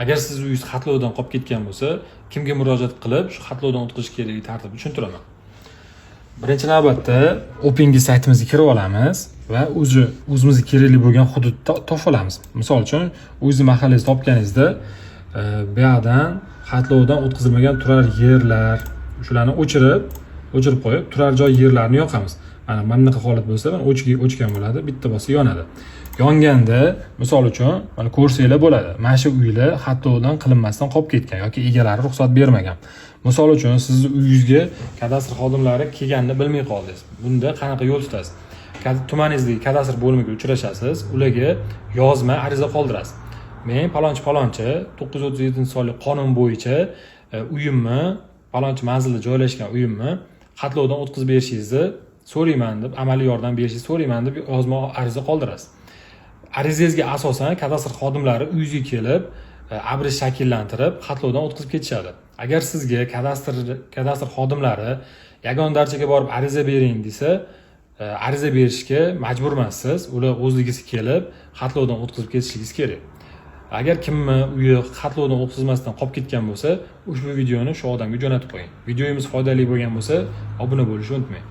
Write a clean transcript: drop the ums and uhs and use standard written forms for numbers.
Agar siz uyingiz xatlovdan qolib ketgan bo'lsa, kimga murojaat qilib shu xatlovdan o'tkazish kerakligi tartibini tushuntiraman. Birinchi navbatda Opengi saytimizga kirib olamiz va o'zimizga kerakli bo'lgan hududni topib olamiz. Misol uchun, o'zingiz mahallangizni topganingizda bu yoqdan xatlovdan o'tkazilmagan turar yerlar, shularni o'chirib qo'yib, turar joy yerlarini yoqamiz. Mana bunaqa holat bo'lsa, mana o'chgan bo'ladi, bitta bo'lsa yonadi. Yonganda, misol uchun, mana ko'rsanglar bo'ladi. Mana shu uylar xatlovdan qilinmasdan qolib ketgan yoki egalari ruxsat bermagan. Misol uchun, sizni uyingizga kadastr xodimlari kelganini bilmay qoldingiz. Bunda qanaqa yo'l tutasiz? Tumaningizdagi kadastr bo'limiga uchrashasiz, ularga yozma ariza qoldirasiz. Men palonchi 937-sonli qonun bo'yicha uyimni, palonchi manzilda joylashgan uyimni xatlovdan o'tkazib berishingizni so'rayman deb, amaliy yordam berishingizni so'rayman deb yozma ariza qoldirasiz. Arizangizga asosan kadastr xodimlari uyingizga kelib, abrish shakllantirib, xatlovdan o'tkazib ketishadi. Agar sizga kadastr xodimlari yagona darchaga borib ariza bering desa, ariza berishga majbur emassiz. Ular o'zligingiz kelib, xatlovdan o'tkazib ketishingiz kerak. Agar kimni uyi xatlovdan o'tkazmasdan qolib ketgan bo'lsa, ushbu videoni shu odamga jo'natib qo'ying. Videomiz foydali bo'lgan bo'lsa, obuna bo'lishni unutmang.